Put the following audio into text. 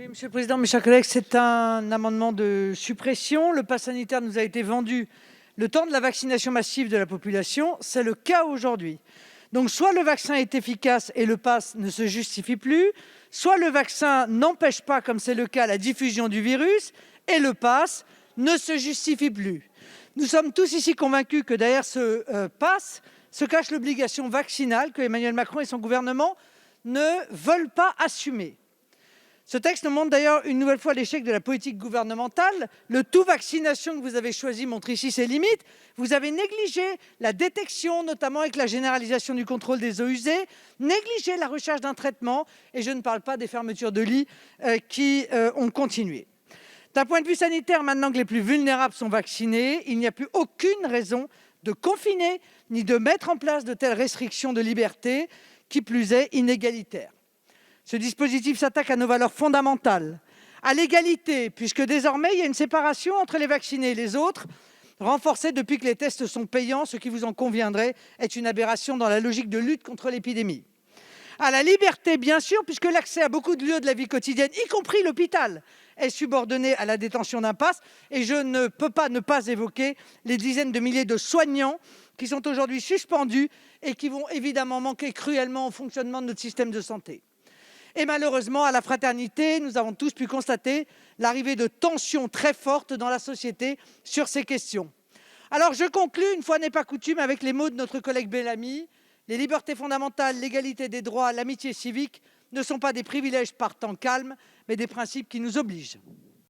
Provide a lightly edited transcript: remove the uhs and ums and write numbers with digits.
Oui, Monsieur le président, mes chers collègues, c'est un amendement de suppression. Le pass sanitaire nous a été vendu le temps de la vaccination massive de la population. C'est le cas aujourd'hui. Donc, soit le vaccin est efficace et le pass ne se justifie plus, soit le vaccin n'empêche pas, comme c'est le cas, la diffusion du virus et le pass ne se justifie plus. Nous sommes tous ici convaincus que derrière ce pass se cache l'obligation vaccinale que Emmanuel Macron et son gouvernement ne veulent pas assumer. Ce texte nous montre d'ailleurs une nouvelle fois l'échec de la politique gouvernementale. Le tout-vaccination que vous avez choisi montre ici ses limites. Vous avez négligé la détection, notamment avec la généralisation du contrôle des eaux usées, négligé la recherche d'un traitement, et je ne parle pas des fermetures de lits qui ont continué. D'un point de vue sanitaire, maintenant que les plus vulnérables sont vaccinés, il n'y a plus aucune raison de confiner ni de mettre en place de telles restrictions de liberté, qui plus est inégalitaires. Ce dispositif s'attaque à nos valeurs fondamentales, à l'égalité, puisque désormais il y a une séparation entre les vaccinés et les autres, renforcée depuis que les tests sont payants, ce qui, vous en conviendrez, est une aberration dans la logique de lutte contre l'épidémie. À la liberté, bien sûr, puisque l'accès à beaucoup de lieux de la vie quotidienne, y compris l'hôpital, est subordonné à la détention d'un pass. Et je ne peux pas ne pas évoquer les dizaines de milliers de soignants qui sont aujourd'hui suspendus et qui vont évidemment manquer cruellement au fonctionnement de notre système de santé. Et malheureusement, à la fraternité, nous avons tous pu constater l'arrivée de tensions très fortes dans la société sur ces questions. Alors je conclus, une fois n'est pas coutume, avec les mots de notre collègue Bellamy. Les libertés fondamentales, l'égalité des droits, l'amitié civique ne sont pas des privilèges par temps calme, mais des principes qui nous obligent.